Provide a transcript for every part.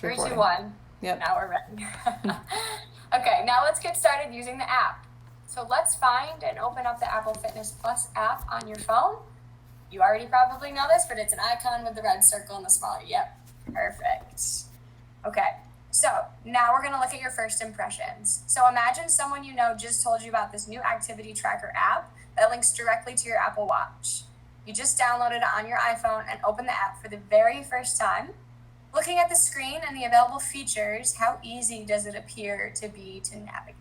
It's 3, 2, recording. 1. Yep. Now we're ready. Okay, now let's get started using the app. So let's find and open up the Apple Fitness Plus app on your phone. You already probably know this, but it's an icon with the red circle and the smaller. Yep, perfect. Okay, so now we're gonna look at your first impressions. So imagine someone you know just told you about this new activity tracker app that links directly to your Apple Watch. You just downloaded it on your iPhone and open the app for the very first time. Looking at the screen and the available features, how easy does it appear to be to navigate?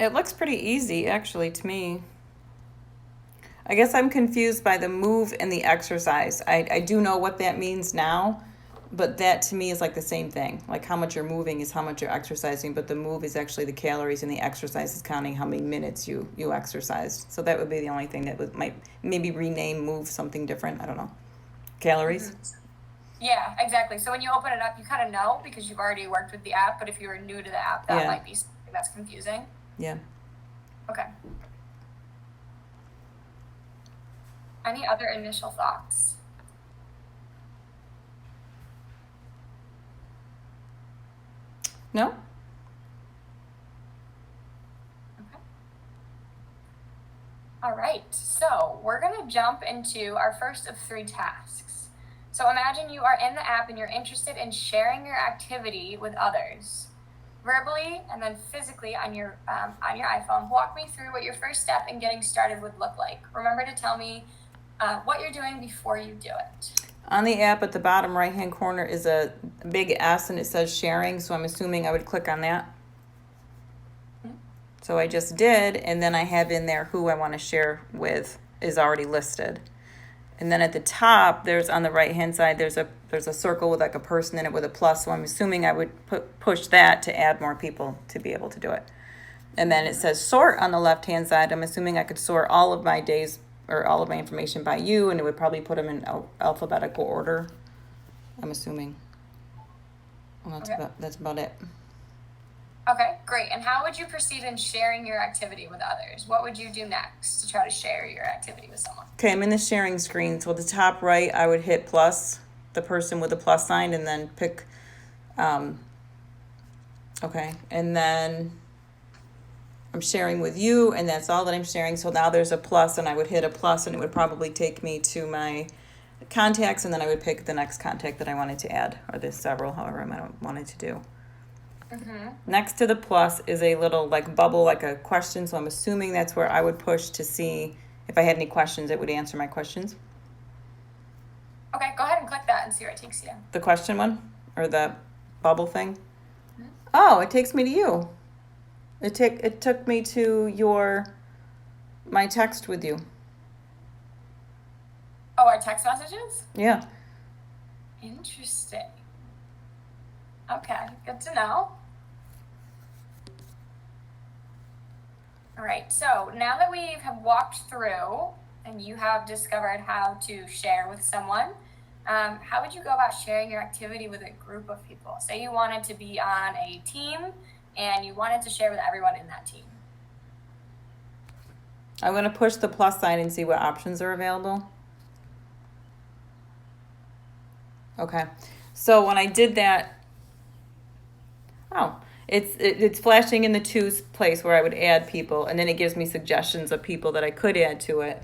It looks pretty easy, actually, to me. I guess I'm confused by the move and the exercise. I do know what that means now, but that to me is like the same thing. Like how much you're moving is how much you're exercising, but the move is actually the calories, and the exercise is counting how many minutes you exercised. So that would be the only thing that might maybe rename move something different. I don't know. Calories? Yeah, exactly. So when you open it up, you kind of know because you've already worked with the app, but if you were new to the app, that Yeah. might be something that's confusing. Yeah. Okay. Any other initial thoughts? No? Okay. All right, so we're gonna jump into our first of 3 tasks. So imagine you are in the app and you're interested in sharing your activity with others. Verbally and then physically on your iPhone, walk me through what your first step in getting started would look like. Remember to tell me what you're doing before you do it. On the app at the bottom right hand corner is a big S and it says sharing, so I'm assuming I would click on that. So I just did, and then I have in there who I want to share with is already listed. And then at the top, there's on the right hand side, there's a circle with like a person in it with a plus. So I'm assuming I would push that to add more people to be able to do it. And then it says sort on the left hand side. I'm assuming I could sort all of my days or all of my information by you, and it would probably put them in alphabetical order. I'm assuming. Well, that's about it. Okay, great. And how would you proceed in sharing your activity with others? What would you do next to try to share your activity with someone? Okay, I'm in the sharing screen. So at the top right, I would hit plus, the person with the plus sign, and then pick. Okay, and then I'm sharing with you, and that's all that I'm sharing. So now there's a plus, and I would hit a plus, and it would probably take me to my contacts, and then I would pick the next contact that I wanted to add, or there's several, however I wanted to do. Next to the plus is a little like bubble, like a question. So I'm assuming that's where I would push to see if I had any questions. It would answer my questions. Okay, go ahead and click that and see where it takes you. The question one or the bubble thing. Oh, it takes me to you. It took me to my text with you. Oh, our text messages? Yeah. Interesting. Okay, good to know. All right, so now that we have walked through and you have discovered how to share with someone, how would you go about sharing your activity with a group of people? Say you wanted to be on a team and you wanted to share with everyone in that team. I'm going to push the plus sign and see what options are available. Okay. So when I did that, it's flashing in the twos place where I would add people, and then it gives me suggestions of people that I could add to it.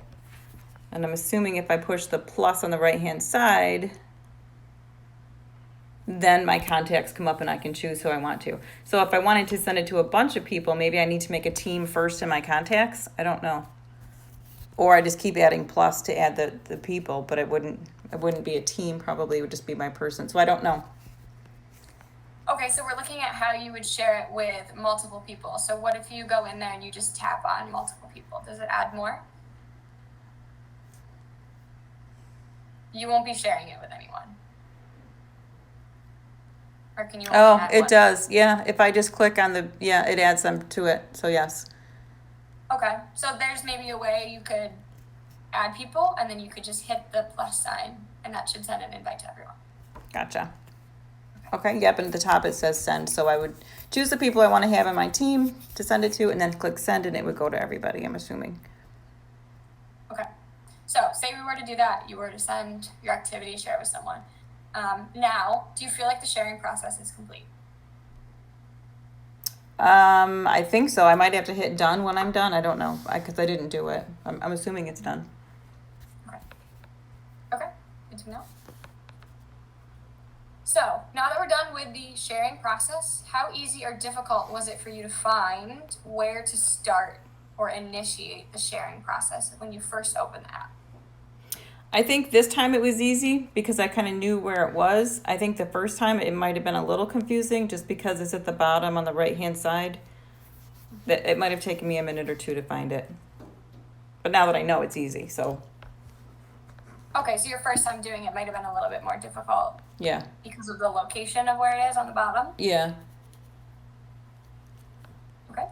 And I'm assuming if I push the plus on the right-hand side, then my contacts come up and I can choose who I want to. So if I wanted to send it to a bunch of people, maybe I need to make a team first in my contacts. I don't know. Or I just keep adding plus to add the people, but it wouldn't be a team, probably. It would just be my person. So I don't know. Okay, so we're looking at how you would share it with multiple people. So what if you go in there and you just tap on multiple people? Does it add more? You won't be sharing it with anyone. Or can you only add it one? does. Yeah, if I just click on it adds them to it. So yes. Okay, so there's maybe a way you could add people and then you could just hit the plus sign and that should send an invite to everyone. Gotcha. Okay, yep, and at the top it says send. So I would choose the people I want to have in my team to send it to, and then click send, and it would go to everybody, I'm assuming. Okay, so say say we were to do that, you were to send your activity, share it with someone. Now, do you feel like the sharing process is complete? I think so. I might have to hit done when I'm done. I don't know, because I didn't do it. I'm assuming it's done. Okay. Okay, good to know. So, now that we're done with the sharing process, how easy or difficult was it for you to find where to start or initiate the sharing process when you first opened the app? I think this time it was easy because I kind of knew where it was. I think the first time it might have been a little confusing just because it's at the bottom on the right-hand side. That it might have taken me a minute or two to find it. But now that I know, it's easy. So, Okay, so your first time doing it might have been a little bit more difficult yeah. because of the location of where it is on the bottom. Yeah. Okay.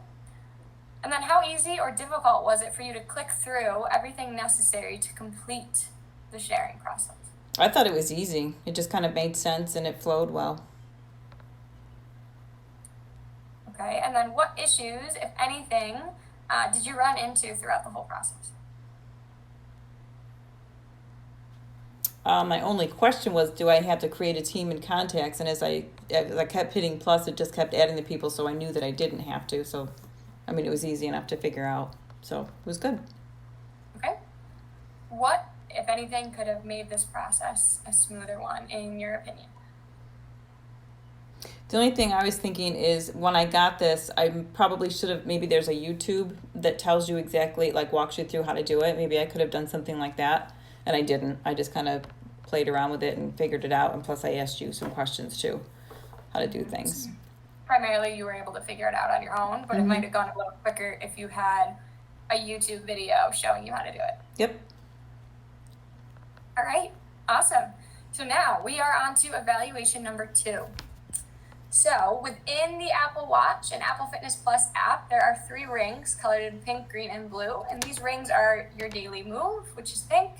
And then how easy or difficult was it for you to click through everything necessary to complete the sharing process? I thought it was easy. It just kind of made sense and it flowed well. Okay, and then what issues, if anything, did you run into throughout the whole process? My only question was, do I have to create a team in contacts? And as I kept hitting plus, it just kept adding the people, so I knew that I didn't have to. So, I mean, it was easy enough to figure out. So it was good. Okay. What, if anything, could have made this process a smoother one, in your opinion? The only thing I was thinking is when I got this, I probably should have, maybe there's a YouTube that tells you exactly, like walks you through how to do it. Maybe I could have done something like that. And I didn't. I just kind of played around with it and figured it out. And plus I asked you some questions too, how to do things. Primarily you were able to figure it out on your own, but it might have gone a little quicker if you had a YouTube video showing you how to do it. Yep. All right, awesome. So now we are on to evaluation number 2. So within the Apple Watch and Apple Fitness Plus app, there are 3 rings colored in pink, green, and blue. And these rings are your daily move, which is pink,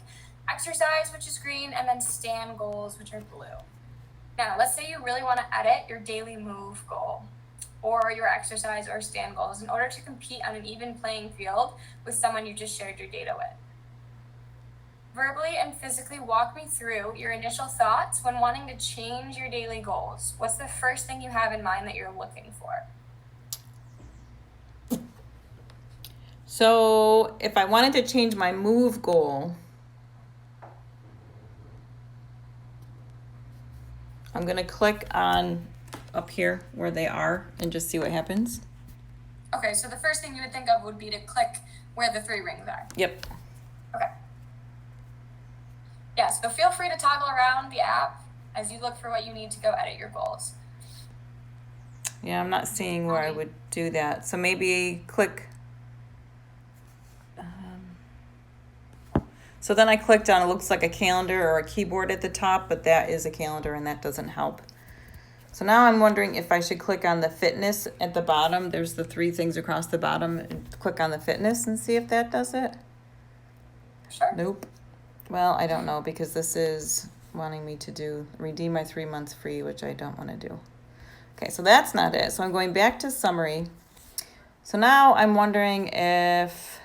exercise, which is green, and then stand goals, which are blue. Now, let's say you really want to edit your daily move goal or your exercise or stand goals in order to compete on an even playing field with someone you just shared your data with. Verbally and physically walk me through your initial thoughts when wanting to change your daily goals. What's the first thing you have in mind that you're looking for? So if I wanted to change my move goal, I'm going to click on up here where they are and just see what happens. Okay, so the first thing you would think of would be to click where the 3 rings are. Yep. Okay. Yeah, so feel free to toggle around the app as you look for what you need to go edit your goals. Yeah, I'm not seeing where I would do that. So maybe click. So then I clicked on, it looks like a calendar or a keyboard at the top, but that is a calendar and that doesn't help. So now I'm wondering if I should click on the fitness at the bottom. There's the 3 things across the bottom. And click on the fitness and see if that does it. Sure. Nope. Well, I don't know because this is wanting me to redeem my 3 months free, which I don't want to do. Okay, so that's not it. So I'm going back to summary. So now I'm wondering if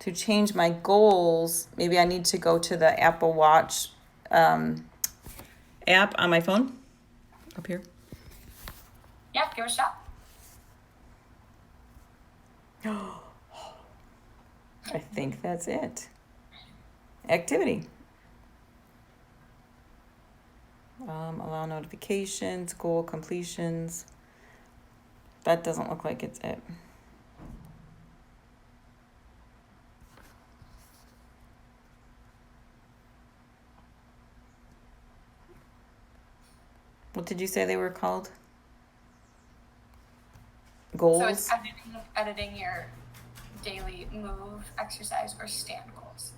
to change my goals, maybe I need to go to the Apple Watch app on my phone up here. Yeah, give it a shot. I think that's it. Activity. Allow notifications, goal completions. That doesn't look like it's it. What did you say they were called? Goals? So it's editing your daily move, exercise, or stand goals.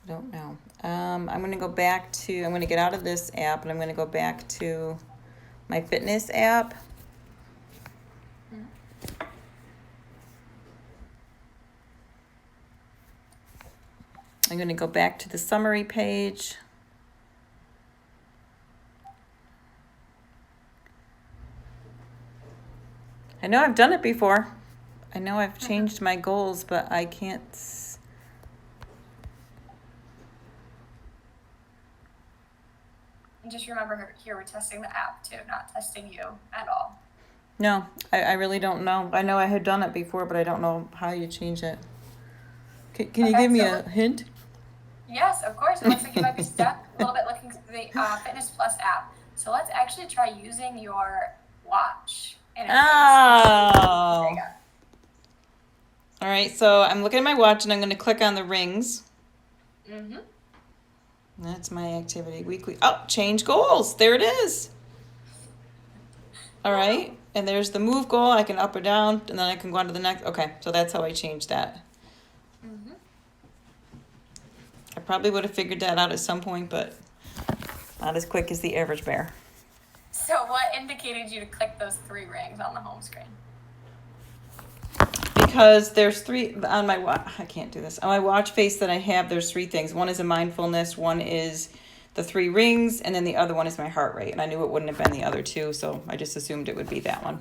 I don't know. I'm going to go back to, I'm going to get out of this app and I'm going to go back to my fitness app. I'm going to go back to the summary page. I know I've done it before. I know I've changed my goals, but I can't. And just remember here, we're testing the app too, not testing you at all. No, I really don't know. I know I had done it before, but I don't know how you change it. Can you Okay, give me so a hint? Yes, of course. It looks like you might be stuck a little bit looking through the Fitness Plus app. So let's actually try using your watch interface. Oh. There you go. All right, so I'm looking at my watch and I'm going to click on the rings. Mm-hmm. That's my activity weekly. Oh, change goals. There it is. All right, and there's the move goal. I can up or down, and then I can go on to the next. Okay, so that's how I changed that. Mm-hmm. I probably would have figured that out at some point, but not as quick as the average bear. So what indicated you to click those 3 rings on the home screen? Because there's 3 on my watch. I can't do this. On my watch face that I have, there's 3 things. One is a mindfulness, one is the 3 rings, and then the other one is my heart rate. And I knew it wouldn't have been the other 2, so I just assumed it would be that one.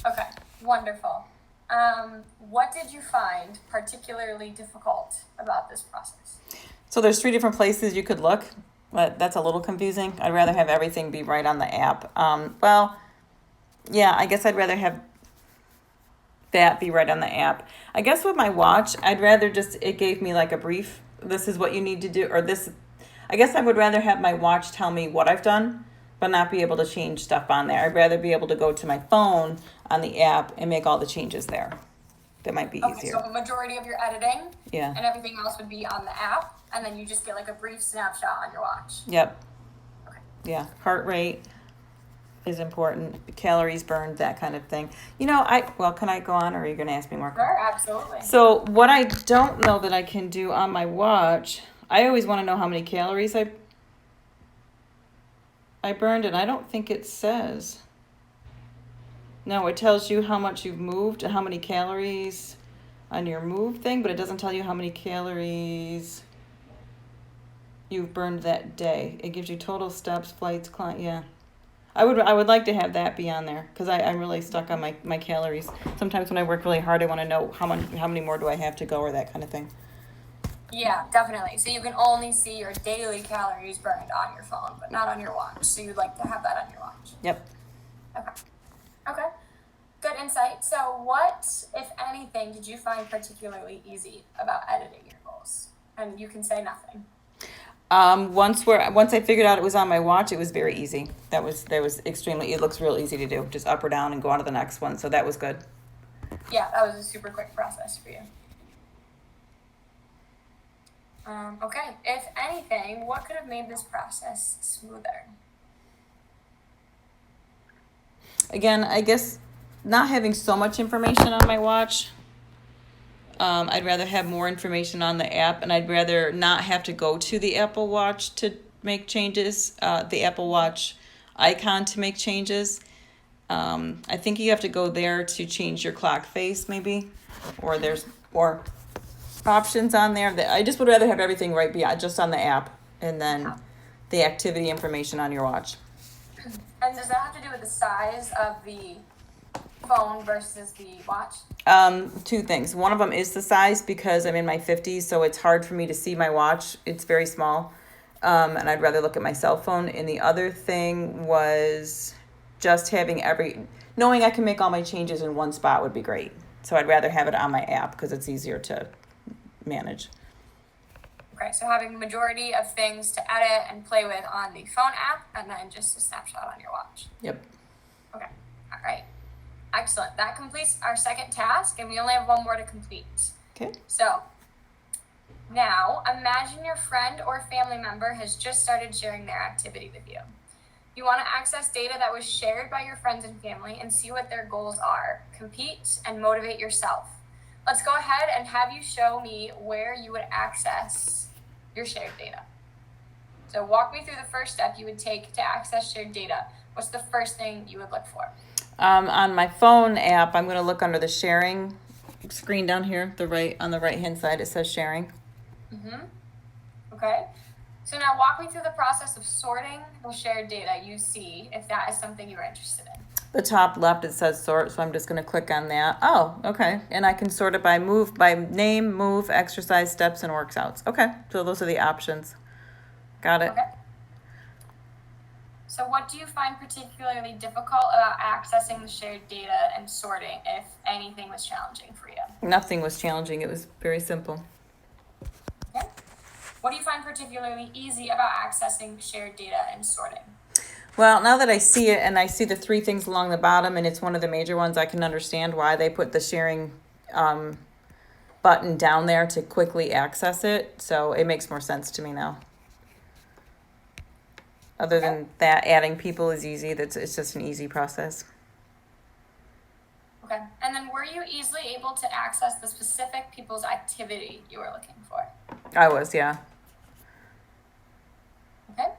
Okay, wonderful. What did you find particularly difficult about this process? So there's 3 different places you could look, but that's a little confusing. I'd rather have everything be right on the app. Yeah, I guess I'd rather have that be right on the app. I guess with my watch, I'd rather just, it gave me like a brief, this is what you need to do, or this, I guess I would rather have my watch tell me what I've done, but not be able to change stuff on there. I'd rather be able to go to my phone on the app and make all the changes there. That might be Okay, easier. so a majority of your editing Yeah. and everything else would be on the app, and then you just get like a brief snapshot on your watch. Yep. Okay. Yeah. Heart rate is important. Calories burned, that kind of thing. Can I go on, or are you going to ask me more? Sure, absolutely. So what I don't know that I can do on my watch, I always want to know how many calories I burned, and I don't think it says. No, it tells you how much you've moved and how many calories on your move thing, but it doesn't tell you how many calories you've burned that day. It gives you total steps, flights, yeah. I would like to have that be on there, because I'm really stuck on my calories. Sometimes when I work really hard, I want to know how many more do I have to go, or that kind of thing. Yeah, definitely. So you can only see your daily calories burned on your phone, but not on your watch. So you'd like to have that on your watch. Yep. Okay. Good insight. So what, if anything, did you find particularly easy about editing your goals? And you can say nothing. Once I figured out it was on my watch, it was very easy. That was extremely, it looks real easy to do. Just up or down and go on to the next one. So that was good. Yeah, that was a super quick process for you. Okay, if anything, what could have made this process smoother? Again, I guess not having so much information on my watch. I'd rather have more information on the app, and I'd rather not have to go to the Apple Watch to make changes, the Apple Watch icon to make changes. I think you have to go there to change your clock face, maybe, or there's more options on there. That I just would rather have everything right beyond just on the app, and then the activity information on your watch. And does that have to do with the size of the phone versus the watch? 2 things. One of them is the size, because I'm in my 50s, so it's hard for me to see my watch. It's very small, and I'd rather look at my cell phone. And the other thing was just having knowing I can make all my changes in one spot would be great. So I'd rather have it on my app, because it's easier to manage. Okay, so having the majority of things to edit and play with on the phone app, and then just a snapshot on your watch. Yep. Okay, all right. Excellent. That completes our second task, and we only have one more to complete. Okay. So now imagine your friend or family member has just started sharing their activity with you. You want to access data that was shared by your friends and family and see what their goals are. Compete and motivate yourself. Let's go ahead and have you show me where you would access your shared data. So walk me through the first step you would take to access shared data. What's the first thing you would look for? On my phone app, I'm going to look under the sharing screen down here, on the right hand side. It says sharing. Mm-hmm. Okay. So now walk me through the process of sorting the shared data you see, if that is something you're interested in. The top left, it says sort, so I'm just gonna click on that. Oh, okay, and I can sort it by name, move, exercise, steps, and workouts. Okay, so those are the options. Got it. Okay. So what do you find particularly difficult about accessing the shared data and sorting, if anything was challenging for you? Nothing was challenging, it was very simple. Okay. What do you find particularly easy about accessing shared data and sorting? Well, now that I see it and I see the three things along the bottom and it's one of the major ones, I can understand why they put the sharing button down there to quickly access it. So it makes more sense to me now. Other than that, adding people is easy. It's just an easy process. Okay. And then were you easily able to access the specific people's activity you were looking for? I was, yeah. Okay.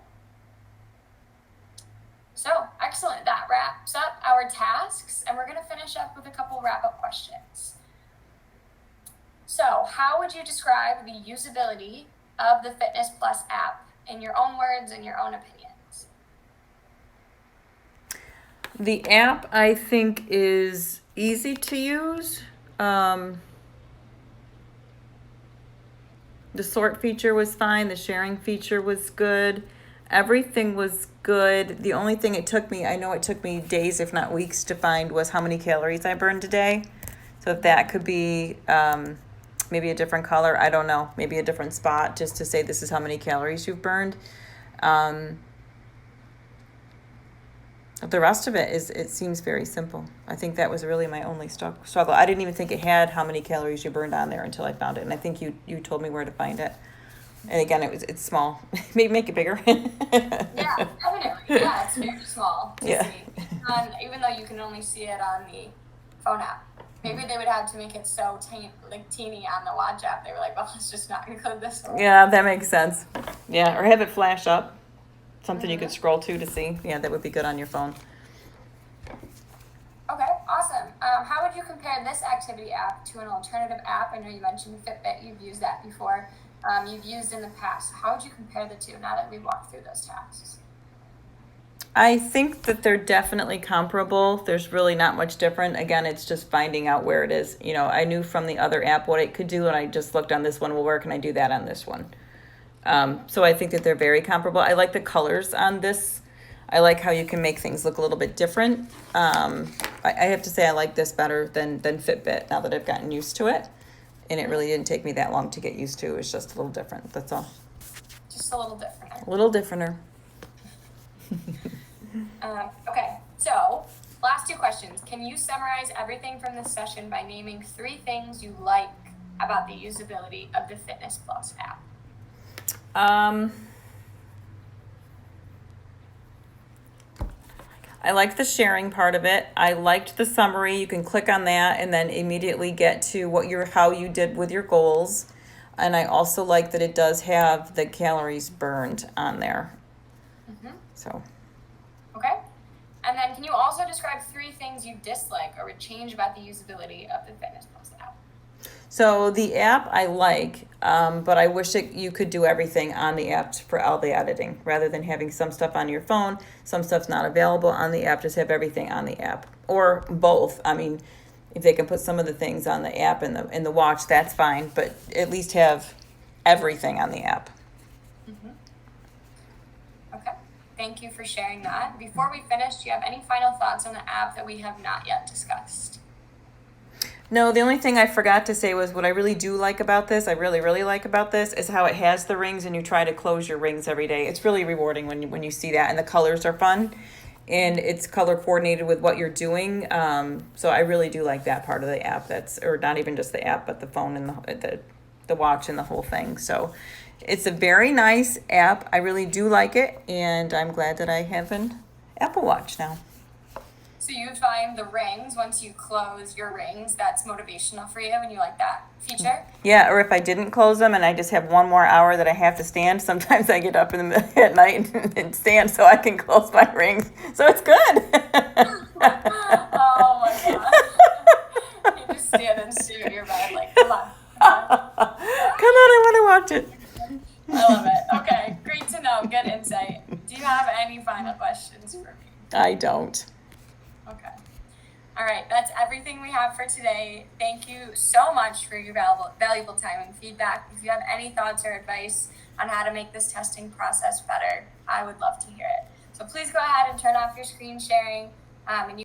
So, excellent. That wraps up our tasks, and we're going to finish up with a couple wrap-up questions. So, how would you describe the usability of the Fitness Plus app in your own words and your own opinions? The app, I think, is easy to use. The sort feature was fine. The sharing feature was good. Everything was good. The only thing it took me, I know it took me days, if not weeks, to find was how many calories I burned a day. So if that could be maybe a different color, I don't know, maybe a different spot just to say this is how many calories you've burned. The rest of it seems very simple. I think that was really my only struggle. I didn't even think it had how many calories you burned on there until I found it. And I think you told me where to find it. And again, it's small. Maybe make it bigger. Yeah, definitely. Yeah, it's very small to Yeah. see. Even though you can only see it on the phone app. Maybe they would have to make it so teeny on the watch app. They were like, well, let's just not include this one. Yeah, that makes sense. Yeah, or have it flash up. Something you could scroll to see. Yeah, that would be good on your phone. Okay, awesome. How would you compare this activity app to an alternative app? I know you mentioned Fitbit. You've used that before. You've used in the past. How would you compare the two now that we walked through those tasks? I think that they're definitely comparable. There's really not much different. Again, it's just finding out where it is. You know, I knew from the other app what it could do, and I just looked on this one. Well, where can I do that on this one? So I think that they're very comparable. I like the colors on this. I like how you can make things look a little bit different. I have to say I like this better than Fitbit now that I've gotten used to it. And it really didn't take me that long to get used to. It was just a little different. That's all. Just a little different. A little differenter. Okay, so last two questions. Can you summarize everything from this session by naming 3 things you like about the usability of the Fitness Plus app? I liked the sharing part of it. I liked the summary. You can click on that and then immediately get to how you did with your goals. And I also like that it does have the calories burned on there. Mm-hmm. So. Okay. And then can you also describe 3 things you dislike or would change about the usability of the Fitness Plus app? So the app I like, but I wish you could do everything on the app for all the editing rather than having some stuff on your phone, some stuff's not available on the app, just have everything on the app or both. I mean, if they can put some of the things on the app and the watch, that's fine, but at least have everything on the app. Mm-hmm. Okay. Thank you for sharing that. Before we finish, do you have any final thoughts on the app that we have not yet discussed? No, the only thing I forgot to say was what I really do like about this, I really, really like about this, is how it has the rings and you try to close your rings every day. It's really rewarding when you see that, and the colors are fun, and it's color coordinated with what you're doing. So I really do like that part of the app. Or not even just the app, but the phone and the watch and the whole thing. So it's a very nice app. I really do like it, and I'm glad that I have an Apple Watch now. So you find the rings, once you close your rings, that's motivational for you and you like that feature? Yeah, or if I didn't close them and I just have one more hour that I have to stand, sometimes I get up at night and stand so I can close my rings. So it's good. Oh my god. You just stand and stare at your bed like, come on. Come on, I want to watch it. I love it. Okay, great to know. Good insight. Do you have any final questions for me? I don't. Okay. All right, that's everything we have for today. Thank you so much for your valuable time and feedback. If you have any thoughts or advice on how to make this testing process better, I would love to hear it. So please go ahead and turn off your screen sharing, and you